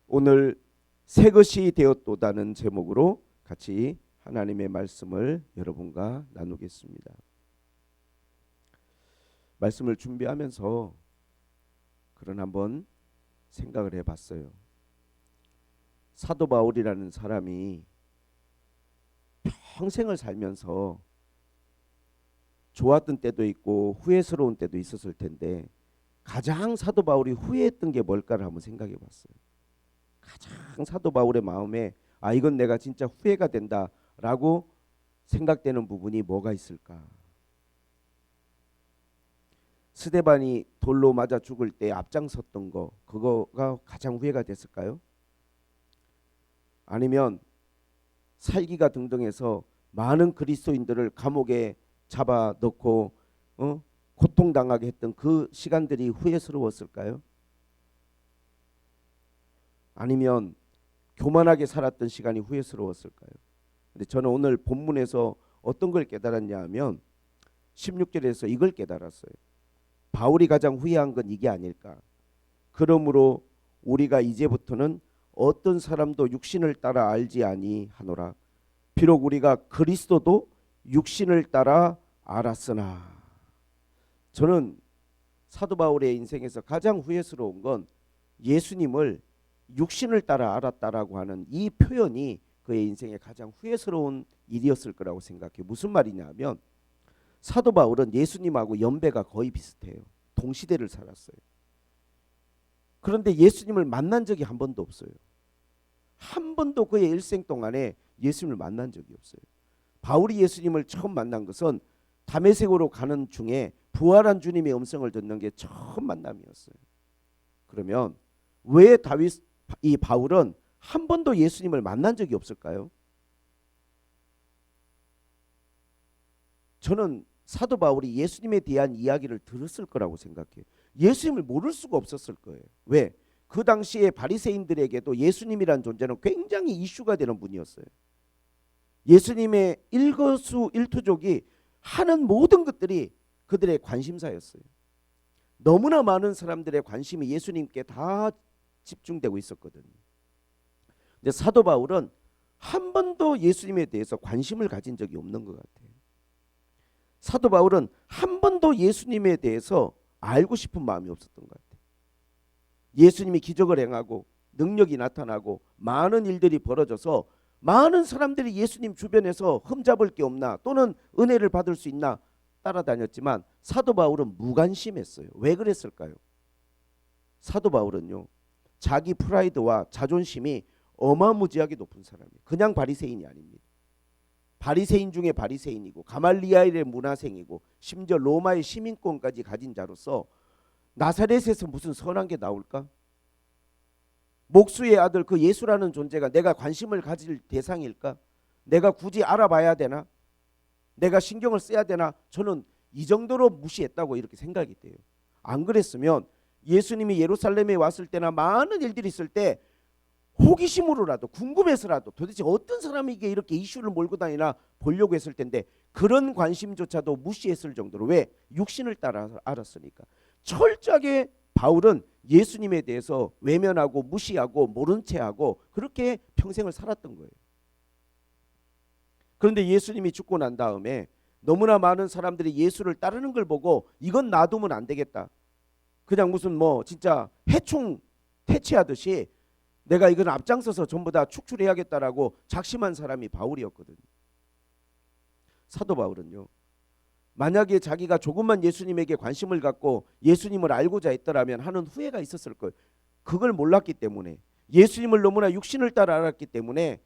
오늘 새 것이 되었도다는 제목으로 같이 하나님의 말씀을 여러분과 나누겠습니다. 말씀을 준비하면서 그런 한번 생각을 해봤어요. 사도 바울이라는 사람이 평생을 살면서 좋았던 때도 있고 후회스러운 때도 있었을 텐데 가장 사도 바울이 후회했던 게 뭘까를 한번 생각해 봤어요. 가장 사도 바울의 마음에 이건 내가 진짜 후회가 된다라고 생각되는 부분이 뭐가 있을까? 스데반이 돌로 맞아 죽을 때 앞장섰던 거, 그거가 가장 후회가 됐을까요? 아니면 살기가 등등해서 많은 그리스도인들을 감옥에 잡아 넣고 고통당하게 했던 그 시간들이 후회스러웠을까요? 아니면 교만하게 살았던 시간이 후회스러웠을까요? 근데 저는 오늘 본문에서 어떤 걸 깨달았냐 하면 16절에서 이걸 깨달았어요. 바울이 가장 후회한 건 이게 아닐까. 그러므로 우리가 이제부터는 어떤 사람도 육신을 따라 알지 아니하노라. 비록 우리가 그리스도도 육신을 따라 알았으나. 저는 사도 바울의 인생에서 가장 후회스러운 건 예수님을 육신을 따라 알았다라고 하는 이 표현이 그의 인생의 가장 후회스러운 일이었을 거라고 생각해요. 무슨 말이냐면 사도 바울은 예수님하고 연배가 거의 비슷해요. 동시대를 살았어요. 그런데 예수님을 만난 적이 한 번도 없어요. 한 번도 그의 일생 동안에 예수님을 만난 적이 없어요. 바울이 예수님을 처음 만난 것은 다메섹으로 가는 중에 부활한 주님의 음성을 듣는 게 처음 만남이었어요. 그러면 왜 이 바울은 한 번도 예수님을 만난 적이 없을까요? 저는 사도 바울이 예수님에 대한 이야기를 들었을 거라고 생각해요. 예수님을 모를 수가 없었을 거예요. 왜? 그 당시에 바리새인들에게도 예수님이란 존재는 굉장히 이슈가 되는 분이었어요. 예수님의 일거수일투족이 하는 모든 것들이 그들의 관심사였어요. 너무나 많은 사람들의 관심이 예수님께 다 집중되고 있었거든요. 근데 사도 바울은 한 번도 예수님에 대해서 관심을 가진 적이 없는 것 같아요. 사도 바울은 한 번도 예수님에 대해서 알고 싶은 마음이 없었던 것 같아요. 예수님이 기적을 행하고 능력이 나타나고 많은 일들이 벌어져서 많은 사람들이 예수님 주변에서 흠잡을 게 없나 또는 은혜를 받을 수 있나 따라다녔지만 사도 바울은 무관심했어요. 왜 그랬을까요? 사도 바울은요, 자기 프라이드와 자존심이 어마무지하게 높은 사람이에요. 그냥 바리새인이 아닙니다. 바리새인 중에 바리새인이고 가말리엘의 문화생이고 심지어 로마의 시민권까지 가진 자로서 나사렛에서 무슨 선한 게 나올까? 목수의 아들 그 예수라는 존재가 내가 관심을 가질 대상일까? 내가 굳이 알아봐야 되나? 내가 신경을 써야 되나? 저는 이 정도로 무시했다고 이렇게 생각이 돼요. 안 그랬으면 예수님이 예루살렘에 왔을 때나 많은 일들이 있을 때 호기심으로라도 궁금해서라도 도대체 어떤 사람이 이렇게 이슈를 몰고 다니나 보려고 했을 텐데 그런 관심조차도 무시했을 정도로. 왜? 육신을 따라 알았으니까. 철저하게 바울은 예수님에 대해서 외면하고 무시하고 모른 채하고 그렇게 평생을 살았던 거예요. 그런데 예수님이 죽고 난 다음에 너무나 많은 사람들이 예수를 따르는 걸 보고 이건 놔두면 안 되겠다. 그냥 무슨 진짜 해충 퇴치하듯이 내가 이건 앞장서서 전부 다 축출해야겠다라고 작심한 사람이 바울이었거든요. 사도 바울은요, 만약에 자기가 조금만 예수님에게 관심을 갖고 예수님을 알고자 했더라면 하는 후회가 있었을 거예요. 그걸 몰랐기 때문에, 예수님을 너무나 육신을 따라 알았기 때문에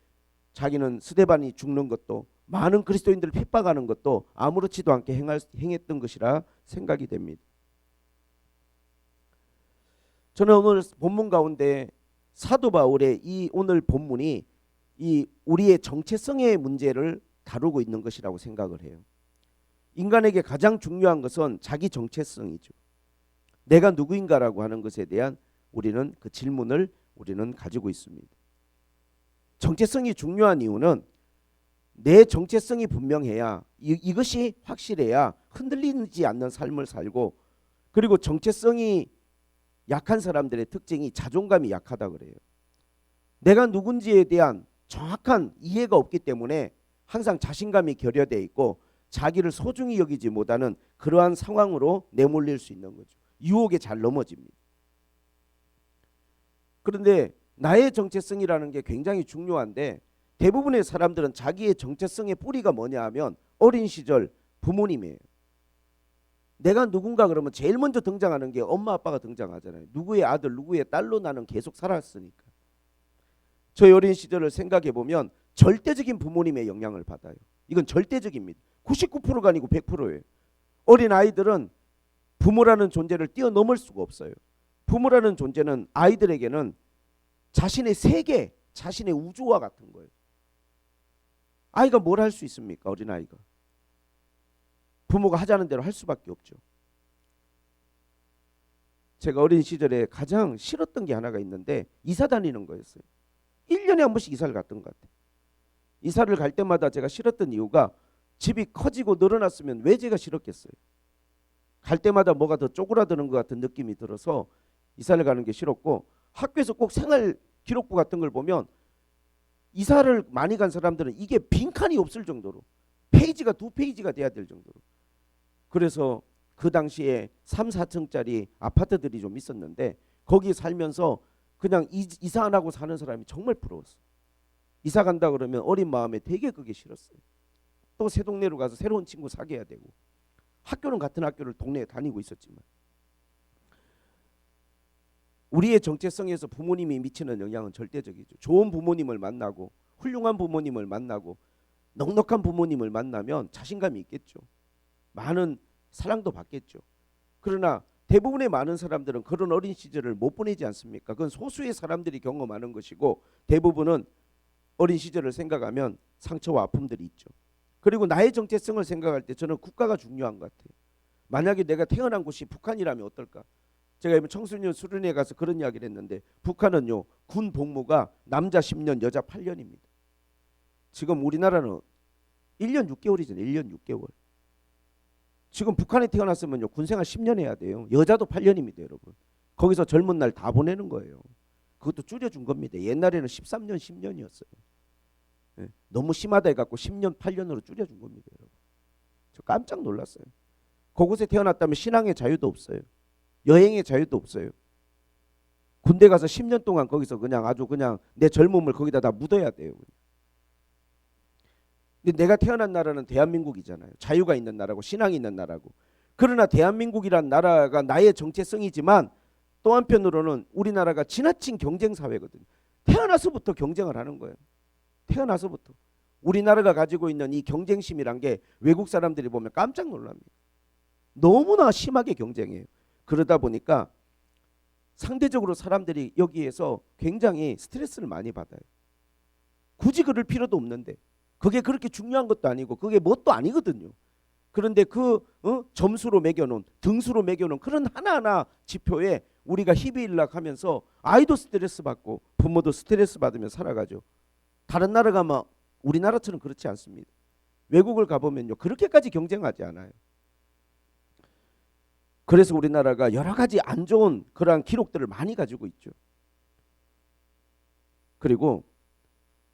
자기는 스데반이 죽는 것도 많은 그리스도인들을 핍박하는 것도 아무렇지도 않게 행했던 것이라 생각이 됩니다. 저는 오늘 본문 가운데 사도 바울의 이 오늘 본문이 이 우리의 정체성의 문제를 다루고 있는 것이라고 생각을 해요. 인간에게 가장 중요한 것은 자기 정체성이죠. 내가 누구인가라고 하는 것에 대한 우리는 그 질문을 우리는 가지고 있습니다. 정체성이 중요한 이유는 내 정체성이 분명해야 이것이 확실해야 흔들리지 않는 삶을 살고, 그리고 정체성이 약한 사람들의 특징이 자존감이 약하다 그래요. 내가 누군지에 대한 정확한 이해가 없기 때문에 항상 자신감이 결여되어 있고 자기를 소중히 여기지 못하는 그러한 상황으로 내몰릴 수 있는 거죠. 유혹에 잘 넘어집니다. 그런데 나의 정체성이라는 게 굉장히 중요한데 대부분의 사람들은 자기의 정체성의 뿌리가 뭐냐 하면 어린 시절 부모님이에요. 내가 누군가 그러면 제일 먼저 등장하는 게 엄마 아빠가 등장하잖아요. 누구의 아들 누구의 딸로 나는 계속 살았으니까. 저희 어린 시절을 생각해 보면 절대적인 부모님의 영향을 받아요. 이건 절대적입니다. 99%가 아니고 100%예요. 어린 아이들은 부모라는 존재를 뛰어넘을 수가 없어요. 부모라는 존재는 아이들에게는 자신의 세계, 자신의 우주와 같은 거예요. 아이가 뭘 할 수 있습니까? 어린아이가. 부모가 하자는 대로 할 수밖에 없죠. 제가 어린 시절에 가장 싫었던 게 하나가 있는데 이사 다니는 거였어요. 1년에 한 번씩 이사를 갔던 것 같아요. 이사를 갈 때마다 제가 싫었던 이유가 집이 커지고 늘어났으면 왜 제가 싫었겠어요. 갈 때마다 뭐가 더 쪼그라드는 것 같은 느낌이 들어서 이사를 가는 게 싫었고, 학교에서 꼭 생활 기록부 같은 걸 보면 이사를 많이 간 사람들은 이게 빈칸이 없을 정도로 페이지가 2페이지가 돼야 될 정도로. 그래서 그 당시에 3, 4층짜리 아파트들이 좀 있었는데 거기 살면서 그냥 이사 안 하고 사는 사람이 정말 부러웠어. 이사 간다 그러면 어린 마음에 되게 그게 싫었어요. 또 새 동네로 가서 새로운 친구 사귀어야 되고, 학교는 같은 학교를 동네에 다니고 있었지만 우리의 정체성에서 부모님이 미치는 영향은 절대적이죠. 좋은 부모님을 만나고 훌륭한 부모님을 만나고 넉넉한 부모님을 만나면 자신감이 있겠죠. 많은 사랑도 받겠죠. 그러나 대부분의 많은 사람들은 그런 어린 시절을 못 보내지 않습니까? 그건 소수의 사람들이 경험하는 것이고 대부분은 어린 시절을 생각하면 상처와 아픔들이 있죠. 그리고 나의 정체성을 생각할 때 저는 국가가 중요한 것 같아요. 만약에 내가 태어난 곳이 북한이라면 어떨까? 제가 이번 청소년 수련회에 가서 그런 이야기를 했는데 북한은요 군 복무가 남자 10년 여자 8년입니다. 지금 우리나라는 1년 6개월이잖아요. 1년 6개월. 지금 북한에 태어났으면요 군생활 10년 해야 돼요. 여자도 8년입니다, 여러분. 거기서 젊은 날 다 보내는 거예요. 그것도 줄여준 겁니다. 옛날에는 13년 10년이었어요. 네. 너무 심하다 해갖고 10년 8년으로 줄여준 겁니다, 여러분. 저 깜짝 놀랐어요. 그곳에 태어났다면 신앙의 자유도 없어요. 여행의 자유도 없어요. 군대 가서 10년 동안 거기서 그냥 아주 그냥 내 젊음을 거기다 다 묻어야 돼요. 근데 내가 태어난 나라는 대한민국이잖아요. 자유가 있는 나라고 신앙이 있는 나라고. 그러나 대한민국이란 나라가 나의 정체성이지만 또 한편으로는 우리나라가 지나친 경쟁 사회거든요. 태어나서부터 경쟁을 하는 거예요. 태어나서부터. 우리나라가 가지고 있는 이 경쟁심이란 게 외국 사람들이 보면 깜짝 놀랍니다. 너무나 심하게 경쟁해요. 그러다 보니까 상대적으로 사람들이 여기에서 굉장히 스트레스를 많이 받아요. 굳이 그럴 필요도 없는데 그게 그렇게 중요한 것도 아니고 그게 뭣도 아니거든요. 그런데 그 점수로 매겨놓은 등수로 매겨놓은 그런 하나하나 지표에 우리가 희비일락하면서 아이도 스트레스 받고 부모도 스트레스 받으며 살아가죠. 다른 나라 가면 우리나라처럼 그렇지 않습니다. 외국을 가보면요 그렇게까지 경쟁하지 않아요. 그래서 우리나라가 여러 가지 안 좋은 그러한 기록들을 많이 가지고 있죠. 그리고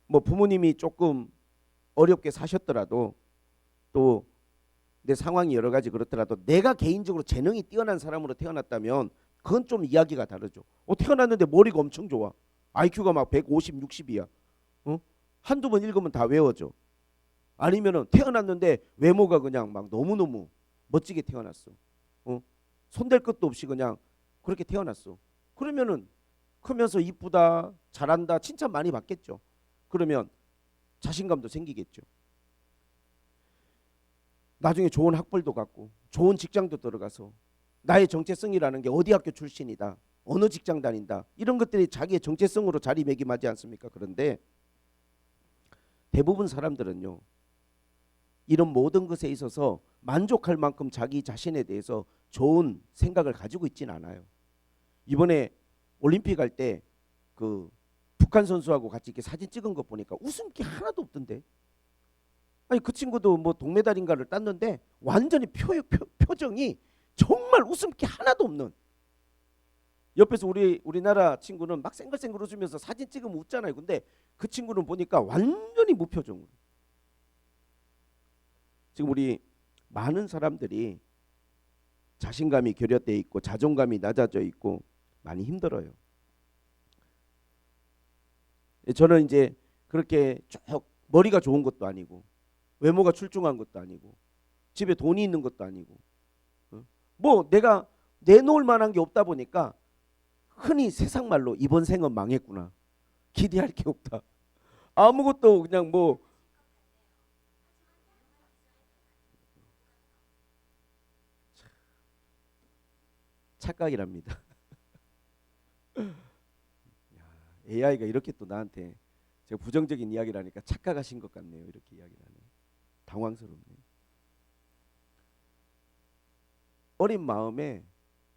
뭐 부모님이 조금 어렵게 사셨더라도 또 내 상황이 여러 가지 그렇더라도 내가 개인적으로 재능이 뛰어난 사람으로 태어났다면 그건 좀 이야기가 다르죠. 태어났는데 머리가 엄청 좋아. IQ가 막 150, 60이야. 한두 번 읽으면 다 외워져. 아니면은 태어났는데 외모가 그냥 막 너무너무 멋지게 태어났어. 손댈 것도 없이 그냥 그렇게 태어났어. 그러면은 크면서 이쁘다, 잘한다, 칭찬 많이 받겠죠. 그러면 자신감도 생기겠죠. 나중에 좋은 학벌도 갖고 좋은 직장도 들어가서 나의 정체성이라는 게 어디 학교 출신이다, 어느 직장 다닌다, 이런 것들이 자기의 정체성으로 자리매김하지 않습니까? 그런데 대부분 사람들은요 이런 모든 것에 있어서 만족할 만큼 자기 자신에 대해서 좋은 생각을 가지고 있지는 않아요. 이번에 올림픽 할 때 그 북한 선수하고 같이 이렇게 사진 찍은 거 보니까 웃음기 하나도 없던데. 아니 그 친구도 뭐 동메달인가를 땄는데 완전히 표정이 정말 웃음기 하나도 없는. 옆에서 우리나라 친구는 막 생글생글 웃으면서 사진 찍으면 웃잖아요. 근데 그 친구는 보니까 완전히 무표정으로. 지금 우리 많은 사람들이 자신감이 결여돼 있고 자존감이 낮아져 있고 많이 힘들어요. 저는 이제 그렇게 쭉 머리가 좋은 것도 아니고 외모가 출중한 것도 아니고 집에 돈이 있는 것도 아니고 뭐 내가 내놓을 만한 게 없다 보니까 흔히 세상 말로 이번 생은 망했구나. 기대할 게 없다. 아무것도 그냥 뭐 착각이랍니다. AI가 이렇게 또 나한테 제가 부정적인 이야기를 하니까 착각하신 것 같네요. 이렇게 이야기를 하네요. 당황스럽네요. 어린 마음에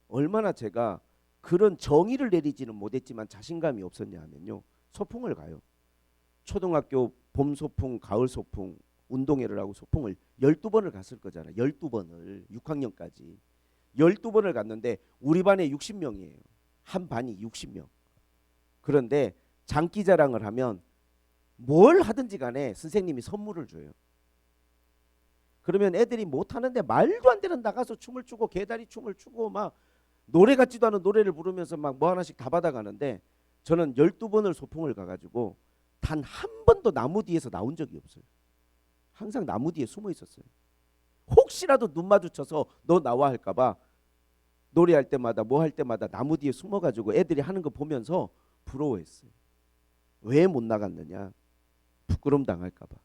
얼마나 제가 그런 정의를 내리지는 못했지만 자신감이 없었냐 하면요. 소풍을 가요. 초등학교 봄 소풍, 가을 소풍, 운동회를 하고 소풍을 12번을 갔을 거잖아요. 12번을 6학년까지 12번을 갔는데 우리 반에 60명이에요. 한 반이 60명. 그런데 장기자랑을 하면 뭘 하든지 간에 선생님이 선물을 줘요. 그러면 애들이 못하는데 말도 안 되는 나가서 춤을 추고 개다리 춤을 추고 막 노래 같지도 않은 노래를 부르면서 막 뭐 하나씩 다 받아가는데 저는 12번을 소풍을 가가지고 단 한 번도 나무 뒤에서 나온 적이 없어요. 항상 나무 뒤에 숨어 있었어요. 혹시라도 눈 마주쳐서 너 나와 할까봐 노래할 때마다 뭐 할 때마다 나무 뒤에 숨어가지고 애들이 하는 거 보면서 부러워했어요. 왜 못 나갔느냐? 부끄럼 당할까봐.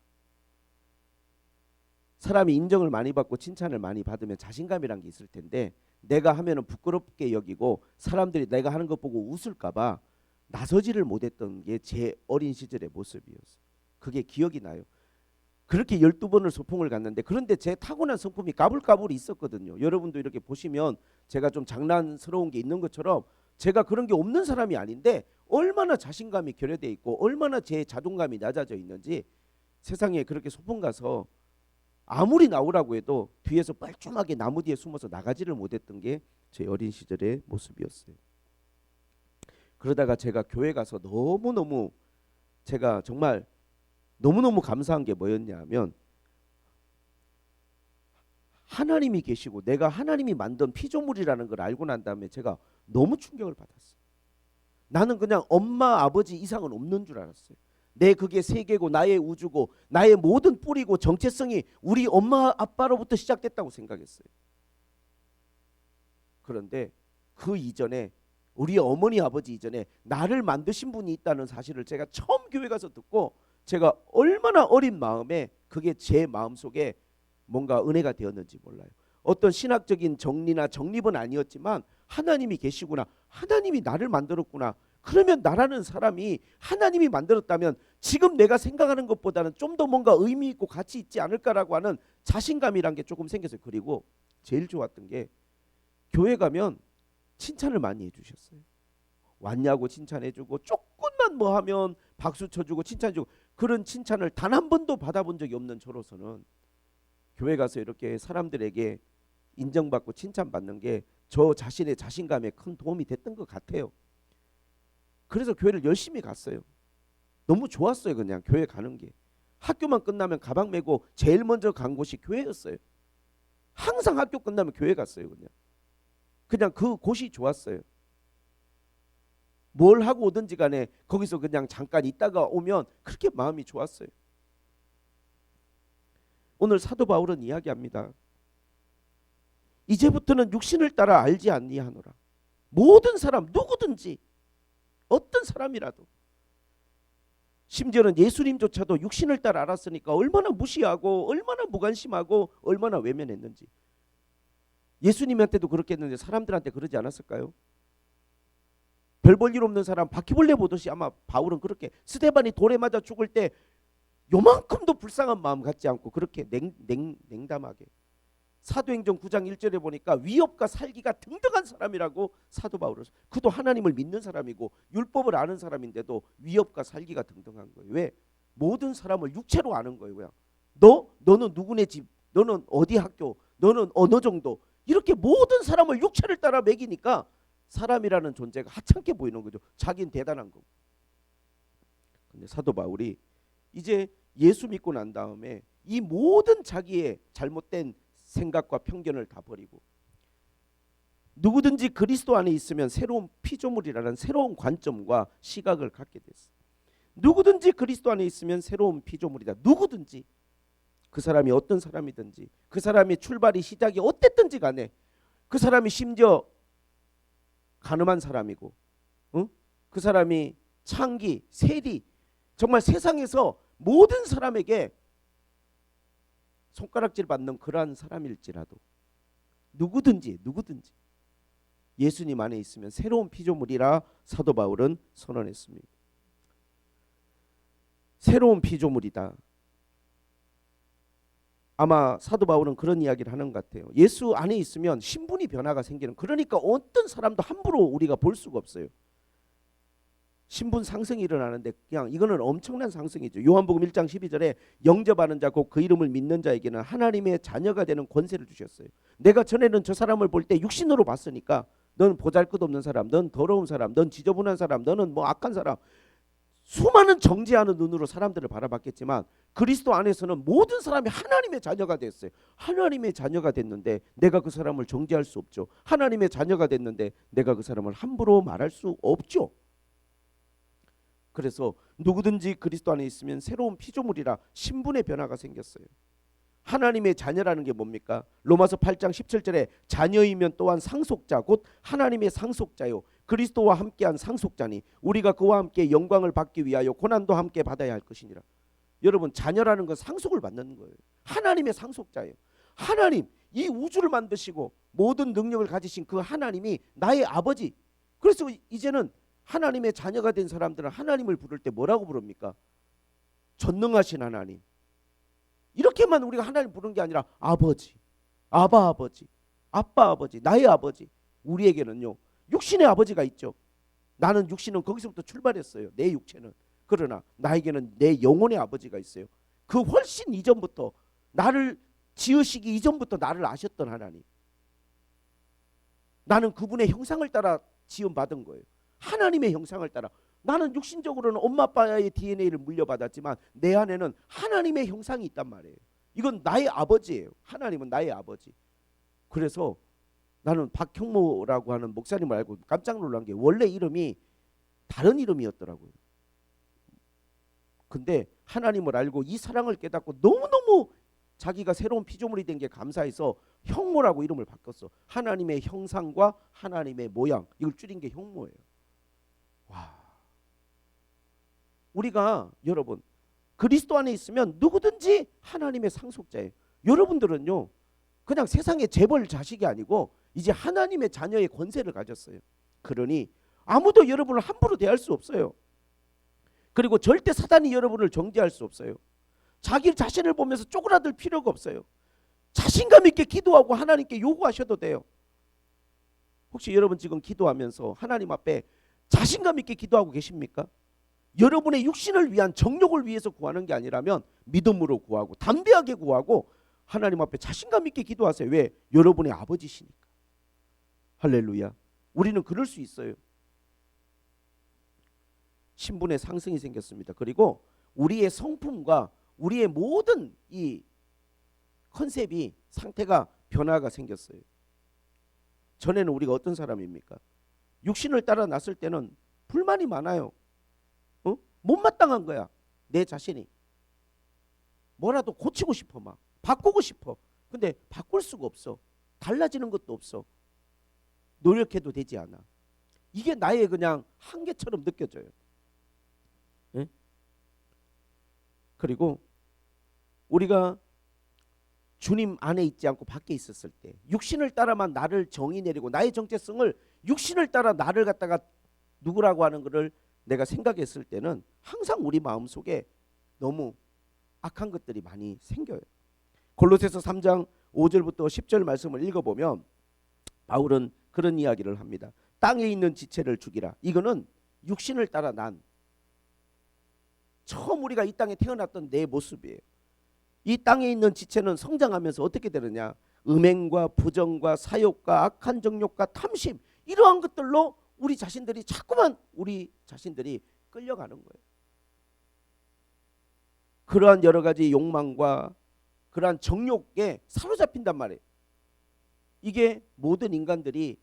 사람이 인정을 많이 받고 칭찬을 많이 받으면 자신감이란 게 있을 텐데 내가 하면은 부끄럽게 여기고 사람들이 내가 하는 것 보고 웃을까봐 나서지를 못했던 게 제 어린 시절의 모습이었어요. 그게 기억이 나요. 그렇게 12번을 소풍을 갔는데 그런데 제 타고난 성품이 까불까불이 있었거든요. 여러분도 이렇게 보시면 제가 좀 장난스러운 게 있는 것처럼 제가 그런 게 없는 사람이 아닌데 얼마나 자신감이 결여돼 있고 얼마나 제 자존감이 낮아져 있는지 세상에 그렇게 소풍 가서 아무리 나오라고 해도 뒤에서 뻘쭘하게 나무 뒤에 숨어서 나가지를 못했던 게 제 어린 시절의 모습이었어요. 그러다가 제가 교회 가서 너무너무 제가 정말 너무너무 감사한 게 뭐였냐 하면 하나님이 계시고 내가 하나님이 만든 피조물이라는 걸 알고 난 다음에 제가 너무 충격을 받았어요. 나는 그냥 엄마 아버지 이상은 없는 줄 알았어요. 내 그게 세계고 나의 우주고 나의 모든 뿌리고 정체성이 우리 엄마 아빠로부터 시작됐다고 생각했어요. 그런데 그 이전에 우리 어머니 아버지 이전에 나를 만드신 분이 있다는 사실을 제가 처음 교회 가서 듣고 제가 얼마나 어린 마음에 그게 제 마음속에 뭔가 은혜가 되었는지 몰라요. 어떤 신학적인 정리나 정립은 아니었지만 하나님이 계시구나. 하나님이 나를 만들었구나. 그러면 나라는 사람이 하나님이 만들었다면 지금 내가 생각하는 것보다는 좀 더 뭔가 의미 있고 가치 있지 않을까라고 하는 자신감이란 게 조금 생겼어요. 그리고 제일 좋았던 게 교회 가면 칭찬을 많이 해주셨어요. 왔냐고 칭찬해주고 조금만 뭐 하면 박수 쳐주고 칭찬해주고 그런 칭찬을 단 한 번도 받아본 적이 없는 저로서는 교회 가서 이렇게 사람들에게 인정받고 칭찬받는 게 저 자신의 자신감에 큰 도움이 됐던 것 같아요. 그래서 교회를 열심히 갔어요. 너무 좋았어요. 그냥 교회 가는 게. 학교만 끝나면 가방 메고 제일 먼저 간 곳이 교회였어요. 항상 학교 끝나면 교회 갔어요. 그냥 그 곳이 좋았어요. 뭘 하고 오든지 간에 거기서 그냥 잠깐 있다가 오면 그렇게 마음이 좋았어요. 오늘 사도 바울은 이야기합니다. 이제부터는 육신을 따라 알지 아니하노라. 모든 사람 누구든지 어떤 사람이라도 심지어는 예수님조차도 육신을 따라 알았으니까 얼마나 무시하고 얼마나 무관심하고 얼마나 외면했는지. 예수님한테도 그렇게 했는데 사람들한테 그러지 않았을까요? 별 볼 일 없는 사람 바퀴벌레 보듯이 아마 바울은 그렇게 스데반이 돌에 맞아 죽을 때 요만큼도 불쌍한 마음 갖지 않고 그렇게 냉담하게 사도행전 9장 1절에 보니까 위협과 살기가 등등한 사람이라고 사도 바울은 그도 하나님을 믿는 사람이고 율법을 아는 사람인데도 위협과 살기가 등등한 거예요. 왜? 모든 사람을 육체로 아는 거예요. 그냥 너는 누구네 집, 너는 어디 학교, 너는 어느 정도 이렇게 모든 사람을 육체를 따라 매기니까 사람이라는 존재가 하찮게 보이는 거죠. 자기는 대단한 거고. 근데 사도 바울이 이제 예수 믿고 난 다음에 이 모든 자기의 잘못된 생각과 편견을 다 버리고 누구든지 그리스도 안에 있으면 새로운 피조물이라는 새로운 관점과 시각을 갖게 됐어요. 누구든지 그리스도 안에 있으면 새로운 피조물이다. 누구든지 그 사람이 어떤 사람이든지 그 사람의 출발이 시작이 어땠든지 간에 그 사람이 심지어 가늠한 사람이고 그 사람이 창기, 세리 정말 세상에서 모든 사람에게 손가락질 받는 그러한 사람일지라도 누구든지 예수님 안에 있으면 새로운 피조물이라 사도 바울은 선언했습니다. 새로운 피조물이다. 아마 사도 바울은 그런 이야기를 하는 것 같아요. 예수 안에 있으면 신분이 변화가 생기는, 그러니까 어떤 사람도 함부로 우리가 볼 수가 없어요. 신분 상승이 일어나는데 그냥 이거는 엄청난 상승이죠. 요한복음 1장 12절에 영접하는 자 곧 그 이름을 믿는 자에게는 하나님의 자녀가 되는 권세를 주셨어요. 내가 전에는 저 사람을 볼 때 육신으로 봤으니까 넌 보잘것없는 사람, 넌 더러운 사람, 넌 지저분한 사람, 너는 뭐 악한 사람, 수많은 정죄하는 눈으로 사람들을 바라봤겠지만 그리스도 안에서는 모든 사람이 하나님의 자녀가 됐어요. 하나님의 자녀가 됐는데 내가 그 사람을 정죄할 수 없죠. 하나님의 자녀가 됐는데 내가 그 사람을 함부로 말할 수 없죠. 그래서 누구든지 그리스도 안에 있으면 새로운 피조물이라 신분의 변화가 생겼어요. 하나님의 자녀라는 게 뭡니까? 로마서 8장 17절에 자녀이면 또한 상속자 곧 하나님의 상속자요 그리스도와 함께한 상속자니 우리가 그와 함께 영광을 받기 위하여 고난도 함께 받아야 할 것이니라. 여러분, 자녀라는 건 상속을 받는 거예요. 하나님의 상속자예요. 하나님, 이 우주를 만드시고 모든 능력을 가지신 그 하나님이 나의 아버지. 그래서 이제는 하나님의 자녀가 된 사람들은 하나님을 부를 때 뭐라고 부릅니까? 전능하신 하나님. 이렇게만 우리가 하나님 부르는 게 아니라 아버지, 아바 아버지, 아빠 아버지, 나의 아버지. 우리에게는요 육신의 아버지가 있죠. 나는 육신은 거기서부터 출발했어요. 내 육체는. 그러나 나에게는 내 영혼의 아버지가 있어요. 그 훨씬 이전부터 나를 지으시기 이전부터 나를 아셨던 하나님. 나는 그분의 형상을 따라 지음받은 거예요. 하나님의 형상을 따라. 나는 육신적으로는 엄마 아빠의 DNA를 물려받았지만 내 안에는 하나님의 형상이 있단 말이에요. 이건 나의 아버지예요. 하나님은 나의 아버지. 그래서 나는 박형모라고 하는 목사님을 알고 깜짝 놀란 게 원래 이름이 다른 이름이었더라고요. 근데 하나님을 알고 이 사랑을 깨닫고 너무너무 자기가 새로운 피조물이 된 게 감사해서 형모라고 이름을 바꿨어. 하나님의 형상과 하나님의 모양, 이걸 줄인 게 형모예요. 와, 우리가 여러분 그리스도 안에 있으면 누구든지 하나님의 상속자예요. 여러분들은요 그냥 세상의 재벌 자식이 아니고 이제 하나님의 자녀의 권세를 가졌어요. 그러니 아무도 여러분을 함부로 대할 수 없어요. 그리고 절대 사단이 여러분을 정죄할 수 없어요. 자기 자신을 보면서 쪼그라들 필요가 없어요. 자신감 있게 기도하고 하나님께 요구하셔도 돼요. 혹시 여러분 지금 기도하면서 하나님 앞에 자신감 있게 기도하고 계십니까? 여러분의 육신을 위한 정욕을 위해서 구하는 게 아니라면 믿음으로 구하고 담대하게 구하고 하나님 앞에 자신감 있게 기도하세요. 왜? 여러분의 아버지시니까. 할렐루야. 우리는 그럴 수 있어요. 신분의 상승이 생겼습니다. 그리고 우리의 성품과 우리의 모든 이 컨셉이 상태가 변화가 생겼어요. 전에는 우리가 어떤 사람입니까? 육신을 따라 났을 때는 불만이 많아요. 못마땅한 거야. 내 자신이. 뭐라도 고치고 싶어. 막 바꾸고 싶어. 근데 바꿀 수가 없어. 달라지는 것도 없어. 노력해도 되지 않아. 이게 나의 그냥 한계처럼 느껴져요. 네? 그리고 우리가 주님 안에 있지 않고 밖에 있었을 때 육신을 따라만 나를 정의 내리고 나의 정체성을 육신을 따라 나를 갖다가 누구라고 하는 것을 내가 생각했을 때는 항상 우리 마음속에 너무 악한 것들이 많이 생겨요. 골로새서 3장 5절부터 10절 말씀을 읽어보면 바울은 그런 이야기를 합니다. 땅에 있는 지체를 죽이라. 이거는 육신을 따라 난 처음 우리가 이 땅에 태어났던 내 모습이에요. 이 땅에 있는 지체는 성장하면서 어떻게 되느냐? 음행과 부정과 사욕과 악한 정욕과 탐심, 이러한 것들로 우리 자신들이 자꾸만 우리 자신들이 끌려가는 거예요. 그러한 여러 가지 욕망과 그러한 정욕에 사로잡힌단 말이에요. 이게 모든 인간들이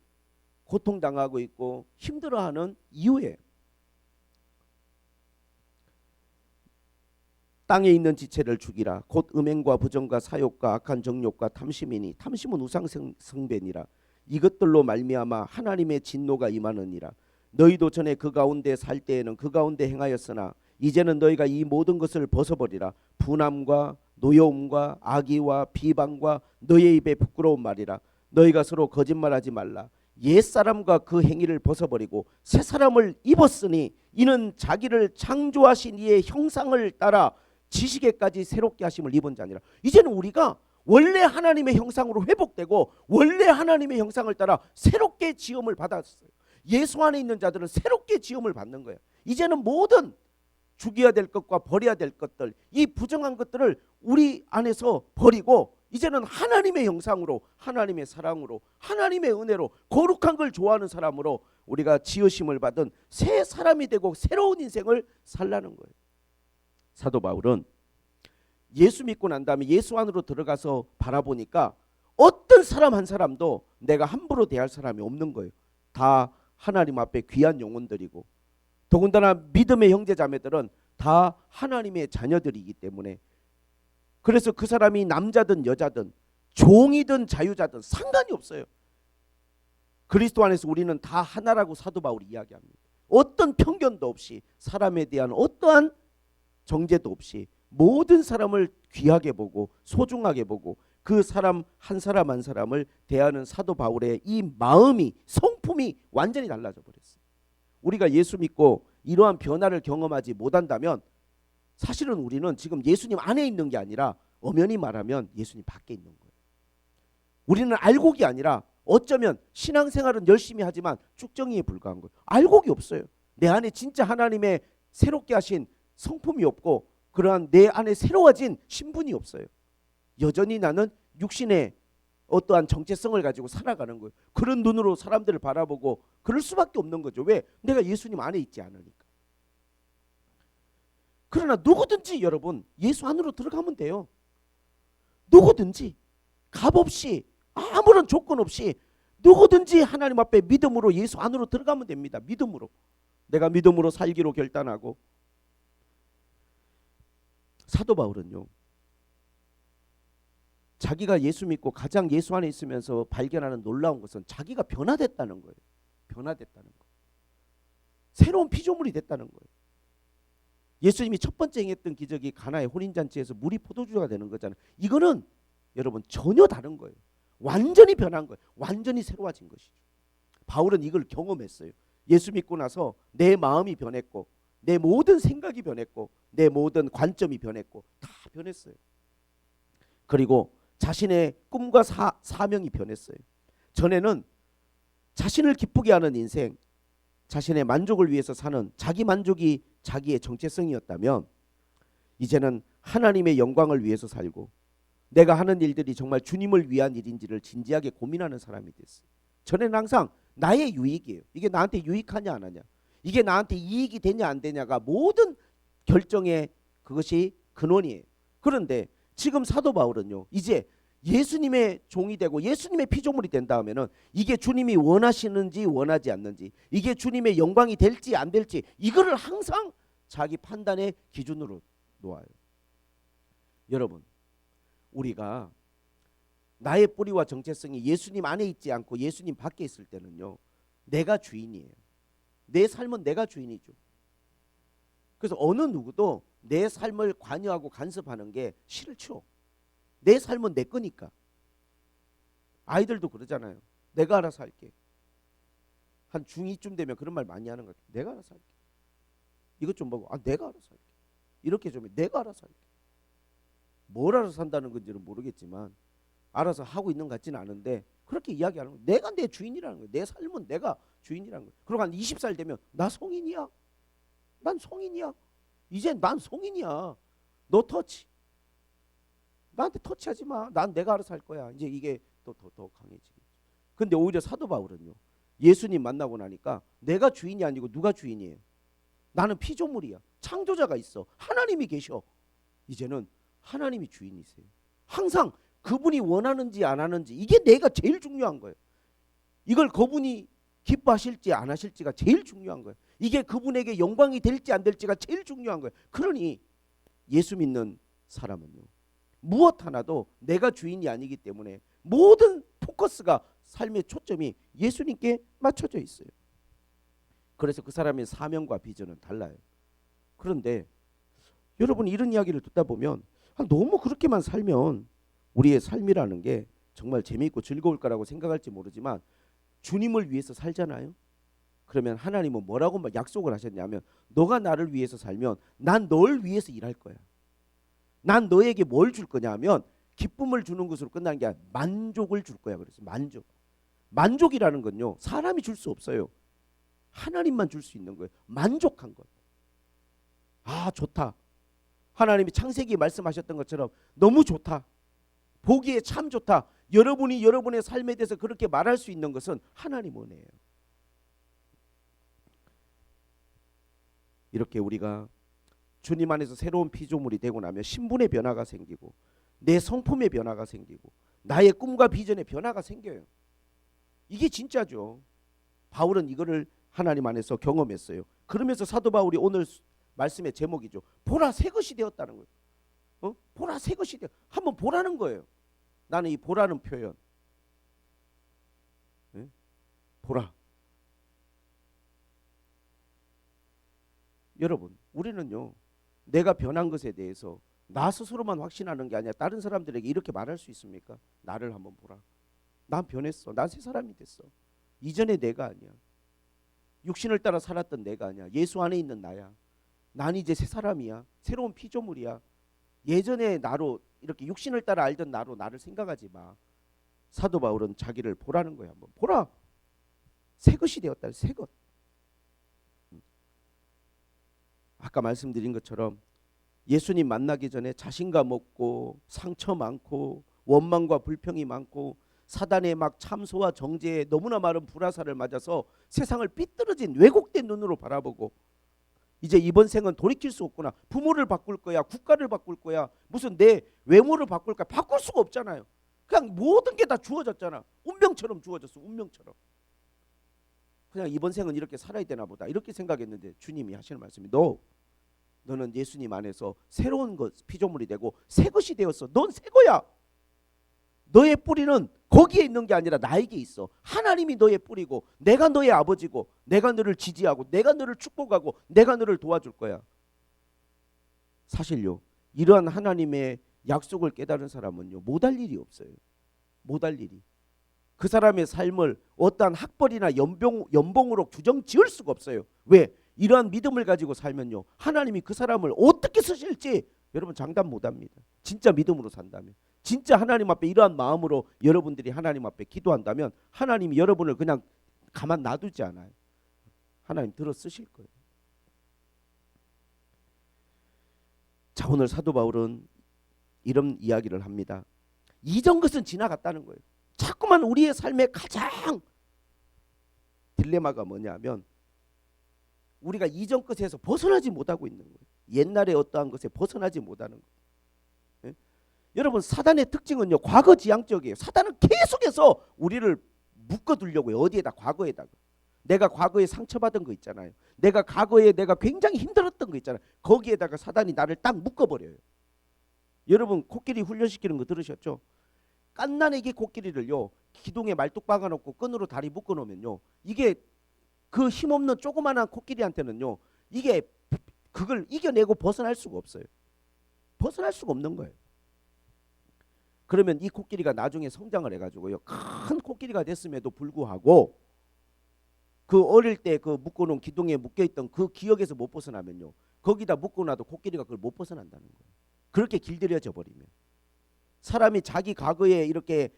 고통당하고 있고 힘들어하는 이유예요. 땅에 있는 지체를 죽이라. 곧 음행과 부정과 사욕과 악한 정욕과 탐심이니 탐심은 우상숭배니라. 이것들로 말미암아 하나님의 진노가 임하느니라. 너희도 전에 그 가운데 살 때에는 그 가운데 행하였으나 이제는 너희가 이 모든 것을 벗어버리라. 분함과 노여움과 악의와 비방과 너희의 입에 부끄러운 말이라. 너희가 서로 거짓말하지 말라. 옛사람과 그 행위를 벗어버리고 새사람을 입었으니 이는 자기를 창조하신 이의 형상을 따라 지식에까지 새롭게 하심을 입은 자니라. 이제는 우리가 원래 하나님의 형상으로 회복되고 원래 하나님의 형상을 따라 새롭게 지음을 받았어요. 예수 안에 있는 자들은 새롭게 지음을 받는 거예요. 이제는 모든 죽여야 될 것과 버려야 될 것들, 이 부정한 것들을 우리 안에서 버리고 이제는 하나님의 형상으로, 하나님의 사랑으로, 하나님의 은혜로, 거룩한 걸 좋아하는 사람으로 우리가 지으심을 받은 새 사람이 되고 새로운 인생을 살라는 거예요. 사도 바울은 예수 믿고 난 다음에 예수 안으로 들어가서 바라보니까 어떤 사람 한 사람도 내가 함부로 대할 사람이 없는 거예요. 다 하나님 앞에 귀한 영혼들이고, 더군다나 믿음의 형제 자매들은 다 하나님의 자녀들이기 때문에, 그래서 그 사람이 남자든 여자든 종이든 자유자든 상관이 없어요. 그리스도 안에서 우리는 다 하나라고 사도 바울이 이야기합니다. 어떤 편견도 없이, 사람에 대한 어떠한 정죄도 없이 모든 사람을 귀하게 보고 소중하게 보고 그 사람 한 사람을 대하는 사도 바울의 이 마음이, 성품이 완전히 달라져 버렸어요. 우리가 예수 믿고 이러한 변화를 경험하지 못한다면 사실은 우리는 지금 예수님 안에 있는 게 아니라 엄연히 말하면 예수님 밖에 있는 거예요. 우리는 알곡이 아니라 어쩌면 신앙생활은 열심히 하지만 쭉정이에 불과한 거예요. 알곡이 없어요. 내 안에 진짜 하나님의 새롭게 하신 성품이 없고 그러한 내 안에 새로워진 신분이 없어요. 여전히 나는 육신의 어떠한 정체성을 가지고 살아가는 거예요. 그런 눈으로 사람들을 바라보고 그럴 수밖에 없는 거죠. 왜? 내가 예수님 안에 있지 않으니까. 그러나 누구든지 여러분 예수 안으로 들어가면 돼요. 누구든지 값없이 아무런 조건 없이 누구든지 하나님 앞에 믿음으로 예수 안으로 들어가면 됩니다. 믿음으로. 내가 믿음으로 살기로 결단하고. 사도 바울은요, 자기가 예수 믿고 가장 예수 안에 있으면서 발견하는 놀라운 것은 자기가 변화됐다는 거예요. 변화됐다는 거. 새로운 피조물이 됐다는 거예요. 예수님이 첫 번째 행했던 기적이 가나의 혼인잔치에서 물이 포도주가 되는 거잖아요. 이거는 여러분 전혀 다른 거예요. 완전히 변한 거예요. 완전히 새로워진 것이죠. 바울은 이걸 경험했어요. 예수 믿고 나서 내 마음이 변했고 내 모든 생각이 변했고 내 모든 관점이 변했고 다 변했어요. 그리고 자신의 꿈과 사명이 변했어요. 전에는 자신을 기쁘게 하는 인생, 자신의 만족을 위해서 사는 자기 만족이 자기의 정체성이었다면 이제는 하나님의 영광을 위해서 살고 내가 하는 일들이 정말 주님을 위한 일인지를 진지하게 고민하는 사람이 됐어요. 전에는 항상 나의 유익이에요. 이게 나한테 유익하냐 안 하냐, 이게 나한테 이익이 되냐 안 되냐가 모든 결정의 그것이 근원이에요. 그런데 지금 사도 바울은요, 이제 예수님의 종이 되고 예수님의 피조물이 된 다음에는 이게 주님이 원하시는지 원하지 않는지, 이게 주님의 영광이 될지 안 될지, 이거를 항상 자기 판단의 기준으로 놓아요. 여러분, 우리가 나의 뿌리와 정체성이 예수님 안에 있지 않고 예수님 밖에 있을 때는요, 내가 주인이에요. 내 삶은 내가 주인이죠. 그래서 어느 누구도 내 삶을 관여하고 간섭하는 게 싫죠. 내 삶은 내 거니까. 아이들도 그러잖아요. 내가 알아서 할게. 한 중2쯤 되면 그런 말 많이 하는 것 같아요. 내가 알아서 할게. 이것 좀 보고 내가 알아서 할게. 이렇게 좀 해. 내가 알아서 할게. 뭘 알아서 산다는 건지는 모르겠지만 알아서 하고 있는 것 같지는 않은데 그렇게 이야기하는 거예요. 내가 내 주인이라는 거예요. 내 삶은 내가 주인이라는 거예요. 그리고 한 20살 되면 나 성인이야. 난 성인이야. 이제 난 성인이야. 너 터치. 나한테 터치하지 마. 난 내가 알아서 할 거야. 이제 이게 더 강해지겠죠. 근데 오히려 사도 바울은요, 예수님 만나고 나니까 내가 주인이 아니고 누가 주인이에요? 나는 피조물이야. 창조자가 있어. 하나님이 계셔. 이제는 하나님이 주인이세요. 항상 그분이 원하는지 안 하는지 이게 내가 제일 중요한 거예요. 이걸 그분이 기뻐하실지 안 하실지가 제일 중요한 거예요. 이게 그분에게 영광이 될지 안 될지가 제일 중요한 거예요. 그러니 예수 믿는 사람은요, 무엇 하나도 내가 주인이 아니기 때문에 모든 포커스가, 삶의 초점이 예수님께 맞춰져 있어요. 그래서 그 사람의 사명과 비전은 달라요. 그런데 여러분, 이런 이야기를 듣다 보면 너무 그렇게만 살면 우리의 삶이라는 게 정말 재미있고 즐거울 거라고 생각할지 모르지만, 주님을 위해서 살잖아요. 그러면 하나님은 뭐라고 약속을 하셨냐면, 너가 나를 위해서 살면 난 널 위해서 일할 거야. 난 너에게 뭘 줄 거냐면 기쁨을 주는 것으로 끝나는 게 아니라 만족을 줄 거야. 그래서 만족이라는 건요, 사람이 줄 수 없어요. 하나님만 줄 수 있는 거예요. 만족한 것. 아, 좋다. 하나님이 창세기에 말씀하셨던 것처럼 너무 좋다. 보기에 참 좋다. 여러분이 여러분의 삶에 대해서 그렇게 말할 수 있는 것은 하나님 은혜예요. 이렇게 우리가 주님 안에서 새로운 피조물이 되고 나면 신분의 변화가 생기고, 내 성품의 변화가 생기고, 나의 꿈과 비전의 변화가 생겨요. 이게 진짜죠. 바울은 이거를 하나님 안에서 경험했어요. 그러면서 사도 바울이 오늘 말씀의 제목이죠. 보라, 새 것이 되었다는 거예요. 보라, 새 것이 되었. 한번 보라는 거예요. 나는 이 보라는 표현, 보라. 여러분, 우리는요, 내가 변한 것에 대해서 나 스스로만 확신하는 게 아니라 다른 사람들에게 이렇게 말할 수 있습니까? 나를 한번 보라. 난 변했어. 난 새 사람이 됐어. 이전의 내가 아니야. 육신을 따라 살았던 내가 아니야. 예수 안에 있는 나야. 난 이제 새 사람이야. 새로운 피조물이야. 예전의 나로, 이렇게 육신을 따라 알던 나로 나를 생각하지 마. 사도 바울은 자기를 보라는 거야. 한번 보라. 새 것이 되었다. 새 것. 아까 말씀드린 것처럼 예수님 만나기 전에 자신감 없고 상처 많고 원망과 불평이 많고 사단의 막 참소와 정죄에 너무나 많은 불화살을 맞아서 세상을 삐뚤어진 왜곡된 눈으로 바라보고, 이제 이번 생은 돌이킬 수 없구나. 부모를 바꿀 거야. 국가를 바꿀 거야. 무슨 내 외모를 바꿀 거야. 바꿀 수가 없잖아요. 그냥 모든 게 다 주어졌잖아. 운명처럼 주어졌어. 운명처럼. 그냥 이번 생은 이렇게 살아야 되나 보다. 이렇게 생각했는데 주님이 하시는 말씀이, 너는 예수님 안에서 새로운 것, 피조물이 되고 새 것이 되었어. 넌 새 거야. 너의 뿌리는 거기에 있는 게 아니라 나에게 있어. 하나님이 너의 뿌리고 내가 너의 아버지고 내가 너를 지지하고 내가 너를 축복하고 내가 너를 도와줄 거야. 사실요, 이러한 하나님의 약속을 깨달은 사람은요, 못할 일이 없어요. 못할 일이. 그 사람의 삶을 어떠한 학벌이나 연봉으로 규정 지을 수가 없어요. 왜? 이러한 믿음을 가지고 살면요, 하나님이 그 사람을 어떻게 쓰실지 여러분 장담 못합니다. 진짜 믿음으로 산다면, 진짜 하나님 앞에 이러한 마음으로 여러분들이 하나님 앞에 기도한다면 하나님이 여러분을 그냥 가만 놔두지 않아요. 하나님 들어 쓰실 거예요. 자, 오늘 사도 바울은 이런 이야기를 합니다. 이전 것은 지나갔다는 거예요. 자꾸만 우리의 삶의 가장 딜레마가 뭐냐면, 우리가 이전 것에서 벗어나지 못하고 있는 거예요. 옛날에 어떠한 것에 벗어나지 못하는 거예요. 예? 여러분, 사단의 특징은요, 과거지향적이에요. 사단은 계속해서 우리를 묶어두려고요. 어디에다? 과거에다가. 내가 과거에 상처받은 거 있잖아요. 내가 과거에 내가 굉장히 힘들었던 거 있잖아요. 거기에다가 사단이 나를 딱 묶어버려요. 여러분, 코끼리 훈련시키는 거 들으셨죠? 갓난애기 코끼리를요, 기둥에 말뚝 박아놓고 끈으로 다리 묶어놓으면요, 이게 그 힘없는 조그마한 코끼리한테는요, 이게 그걸 이겨내고 벗어날 수가 없어요. 벗어날 수가 없는 거예요. 그러면 이 코끼리가 나중에 성장을 해가지고요, 큰 코끼리가 됐음에도 불구하고 그 어릴 때 그 묶어놓은 기둥에 묶여있던 그 기억에서 못 벗어나면요, 거기다 묶어놔도 코끼리가 그걸 못 벗어난다는 거예요. 그렇게 길들여져 버리면. 사람이 자기 과거에 이렇게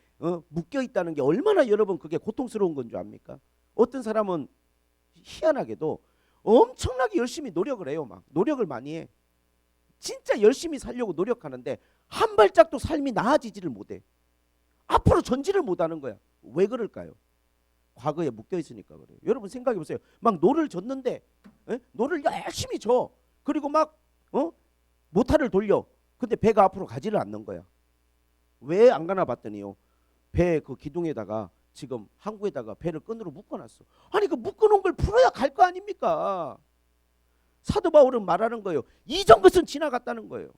묶여있다는 게 얼마나 여러분 그게 고통스러운 건 줄 압니까? 어떤 사람은 희한하게도 엄청나게 열심히 노력을 해요. 막 노력을 많이 해. 진짜 열심히 살려고 노력하는데 한 발짝도 삶이 나아지지를 못해. 앞으로 전진을 못하는 거야. 왜 그럴까요? 과거에 묶여 있으니까 그래요. 여러분 생각해 보세요. 막 노를 젓는데, 노를 열심히 줘. 그리고 막 모타를 돌려. 근데 배가 앞으로 가지를 않는 거야. 왜 안 가나 봤더니요. 배 그 기둥에다가 지금 항구에다가 배를 끈으로 묶어놨어. 아니 그 묶어놓은 걸 풀어야 갈 거 아닙니까? 사도 바울은 말하는 거예요. 이전 것은 지나갔다는 거예요.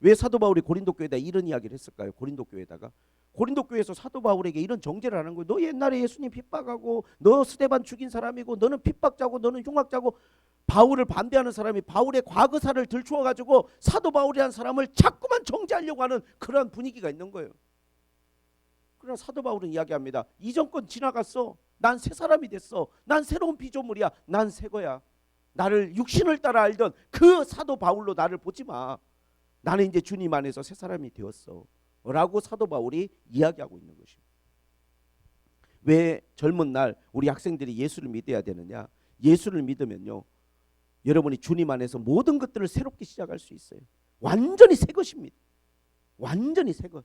왜 사도 바울이 고린도 교회에다 이런 이야기를 했을까요? 고린도 교회에다가 고린도 교회에서 사도 바울에게 이런 정죄를 하는 거예요. 너 옛날에 예수님 핍박하고 너 스데반 죽인 사람이고 너는 핍박자고 너는 흉악자고 바울을 반대하는 사람이 바울의 과거사를 들추어 가지고 사도 바울이라는 사람을 자꾸만 정죄하려고 하는 그런 분위기가 있는 거예요. 그러나 사도 바울은 이야기합니다. 이전 건 지나갔어. 난 새 사람이 됐어. 난 새로운 피조물이야. 난 새 거야. 나를 육신을 따라 알던 그 사도 바울로 나를 보지 마. 나는 이제 주님 안에서 새 사람이 되었어 라고 사도 바울이 이야기하고 있는 것입니다. 왜 젊은 날 우리 학생들이 예수를 믿어야 되느냐? 예수를 믿으면요, 여러분이 주님 안에서 모든 것들을 새롭게 시작할 수 있어요. 완전히 새 것입니다. 완전히 새 것.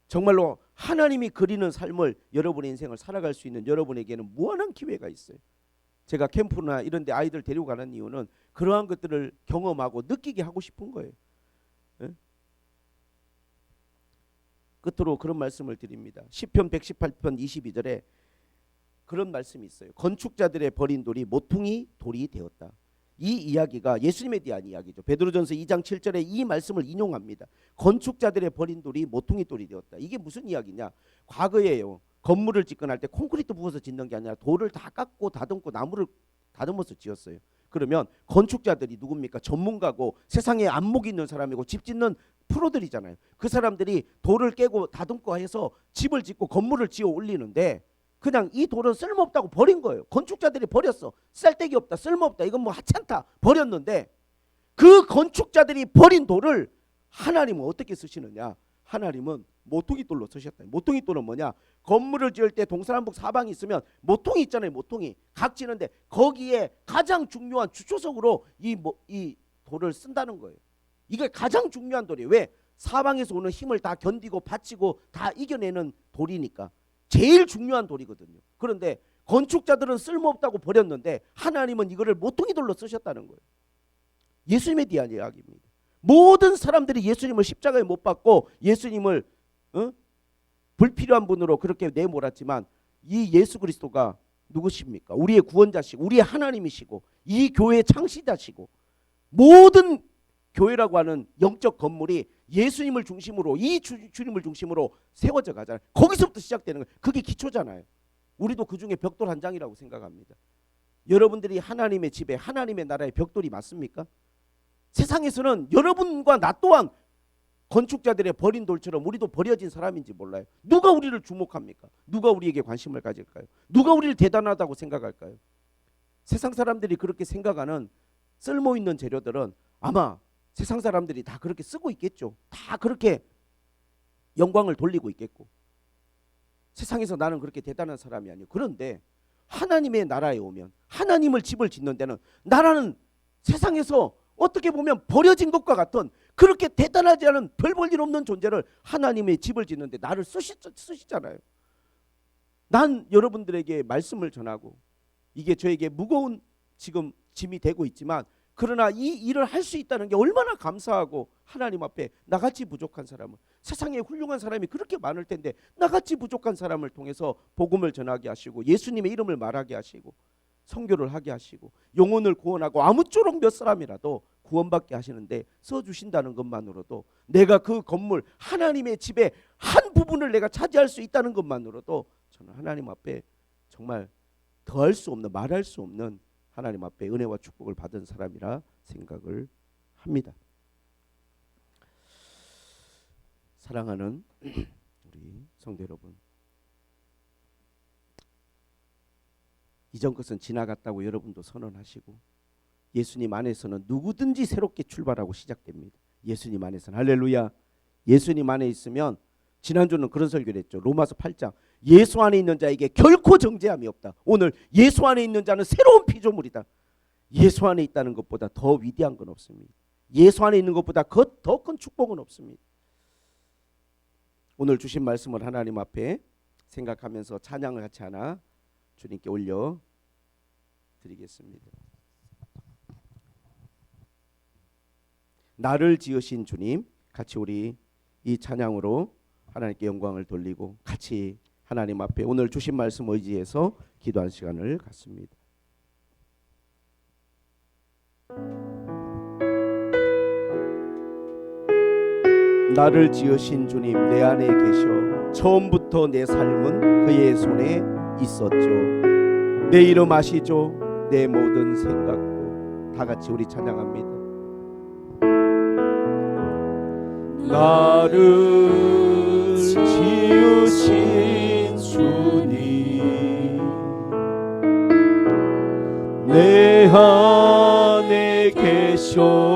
정말로 하나님이 그리는 삶을 여러분의 인생을 살아갈 수 있는 여러분에게는 무한한 기회가 있어요. 제가 캠프나 이런 데 아이들 데리고 가는 이유는 그러한 것들을 경험하고 느끼게 하고 싶은 거예요. 끝으로 그런 말씀을 드립니다. 시편 118편 22절에 그런 말씀이 있어요. 건축자들의 버린 돌이 모퉁이 돌이 되었다. 이 이야기가 예수님에 대한 이야기죠. 베드로전서 2장 7절에 이 말씀을 인용합니다. 건축자들의 버린 돌이 모퉁이 돌이 되었다. 이게 무슨 이야기냐? 과거에요, 건물을 짓거나 할 때 콘크리트 부어서 짓는 게 아니라 돌을 다 깎고 다듬고 나무를 다듬어서 지었어요. 그러면 건축자들이 누굽니까? 전문가고 세상에 안목이 있는 사람이고 집 짓는 프로들이잖아요. 그 사람들이 돌을 깨고 다듬고 해서 집을 짓고 건물을 지어 올리는데 그냥 이 돌은 쓸모없다고 버린 거예요. 건축자들이 버렸어. 쓸데기 없다, 쓸모없다, 이건 뭐 하찮다 버렸는데 그 건축자들이 버린 돌을 하나님은 어떻게 쓰시느냐? 하나님은 모퉁이 돌로 쓰셨다. 모퉁이 돌은 뭐냐? 건물을 지을 때 동서남북 사방이 있으면 모퉁이 있잖아요. 모퉁이 각 지는데 거기에 가장 중요한 주초석으로 이 돌을 쓴다는 거예요. 이게 가장 중요한 돌이에요. 왜? 사방에서 오는 힘을 다 견디고 받치고 다 이겨내는 돌이니까 제일 중요한 돌이거든요. 그런데 건축자들은 쓸모없다고 버렸는데 하나님은 이거를 모퉁이 돌로 쓰셨다는 거예요. 예수님에 대한 이야기입니다. 모든 사람들이 예수님을 십자가에 못 박고 예수님을 불필요한 분으로 그렇게 내몰았지만 이 예수 그리스도가 누구십니까? 우리의 구원자시고 우리의 하나님이시고 이 교회의 창시자시고 모든 교회라고 하는 영적 건물이 예수님을 중심으로 이 주님을 중심으로 세워져 가잖아요. 거기서부터 시작되는 거예요. 그게 기초잖아요. 우리도 그중에 벽돌 한 장이라고 생각합니다. 여러분들이 하나님의 집에 하나님의 나라의 벽돌이 맞습니까? 세상에서는 여러분과 나 또한 건축자들의 버린 돌처럼 우리도 버려진 사람인지 몰라요. 누가 우리를 주목합니까? 누가 우리에게 관심을 가질까요? 누가 우리를 대단하다고 생각할까요? 세상 사람들이 그렇게 생각하는 쓸모있는 재료들은 아마 세상 사람들이 다 그렇게 쓰고 있겠죠. 다 그렇게 영광을 돌리고 있겠고 세상에서 나는 그렇게 대단한 사람이 아니에요. 그런데 하나님의 나라에 오면 하나님을 집을 짓는 데는 나라는 세상에서 어떻게 보면 버려진 것과 같은 그렇게 대단하지 않은 별 볼 일 없는 존재를 하나님의 집을 짓는데 나를 쓰시잖아요. 난 여러분들에게 말씀을 전하고 이게 저에게 무거운 지금 짐이 되고 있지만 그러나 이 일을 할 수 있다는 게 얼마나 감사하고 하나님 앞에 나같이 부족한 사람을 세상에 훌륭한 사람이 그렇게 많을 텐데 나같이 부족한 사람을 통해서 복음을 전하게 하시고 예수님의 이름을 말하게 하시고 선교를 하게 하시고 영혼을 구원하고 아무쪼록 몇 사람이라도 구원받게 하시는데 써주신다는 것만으로도 내가 그 건물 하나님의 집의 한 부분을 내가 차지할 수 있다는 것만으로도 저는 하나님 앞에 정말 더할 수 없는 말할 수 없는 하나님 앞에 은혜와 축복을 받은 사람이라 생각을 합니다. 사랑하는 우리 성도 여러분, 이전 것은 지나갔다고 여러분도 선언하시고 예수님 안에서는 누구든지 새롭게 출발하고 시작됩니다. 예수님 안에서는 할렐루야. 예수님 안에 있으면 지난주는 그런 설교를 했죠. 로마서 8장 예수 안에 있는 자에게 결코 정죄함이 없다. 오늘 예수 안에 있는 자는 새로운 피조물이다. 예수 안에 있다는 것보다 더 위대한 건 없습니다. 예수 안에 있는 것보다 더 큰 축복은 없습니다. 오늘 주신 말씀을 하나님 앞에 생각하면서 찬양을 같이 하나 주님께 올려 드리겠습니다. 나를 지으신 주님, 같이 우리 이 찬양으로 하나님께 영광을 돌리고 같이 하나님 앞에 오늘 주신 말씀 의지해서 기도한 시간을 갖습니다. 나를 지으신 주님, 내 안에 계셔 처음부터 내 삶은 그의 손에 있었죠. 내 이름 아시죠? 내 모든 생각도. 다 같이 우리 찬양합니다. 나를 지으신 주님, 내 안에 계셔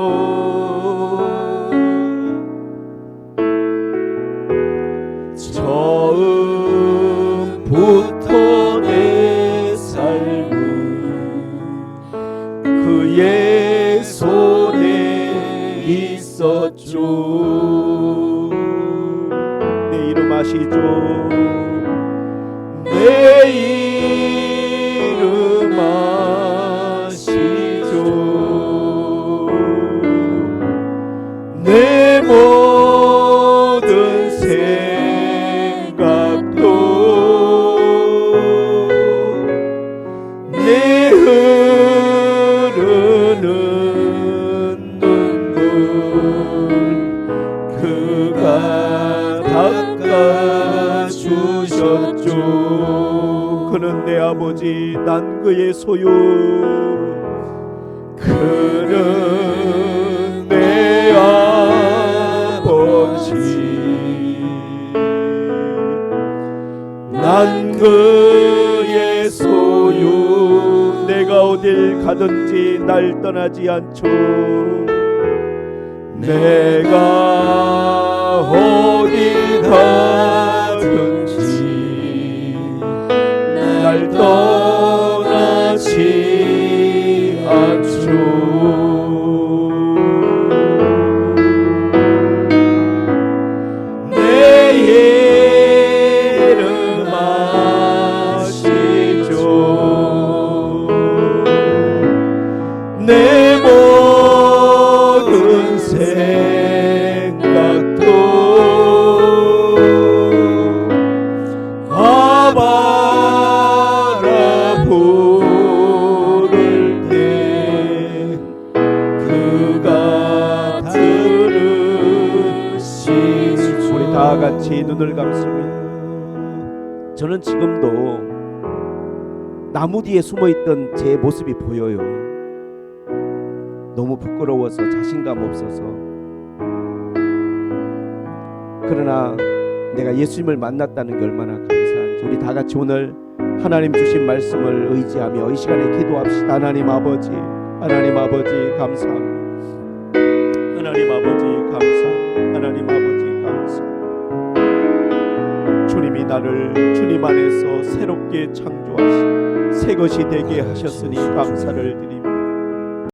처음부터 내 삶은 그의 손에 있었죠. 내 이름 아시죠? 내 이름 아시죠. 내 모든 생각도 내 흐르는 눈물 그가 닦아주셨죠. 그는 내 아버지, 난 그의 소유. 그는 내 아버지, 난 그의 소유. 내가 어딜 가든지 날 떠나지 않죠. 내가 어디 가든지 날 떠나지 않죠. 내 이름 아시죠. 내 모든 생각도 아바라 부를 때 그가 들으시죠. 우리 다 같이 눈을 감습니다. 저는 지금도 나무 뒤에 숨어있던 제 모습이 보여요. 너무 부끄러워서, 자신감 없어서. 그러나 내가 예수님을 만났다는 게 얼마나 감사한지. 우리 다 같이 오늘 하나님 주신 말씀을 의지하며 이 시간에 기도합시다. 하나님 아버지, 하나님 아버지 감사합니다. 하나님 아버지 감사합니다. 하나님 아버지 감사합니다. 주님이 나를 주님 안에서 새롭게 창조하시 새 것이 되게 하셨으니 감사를 드립니다.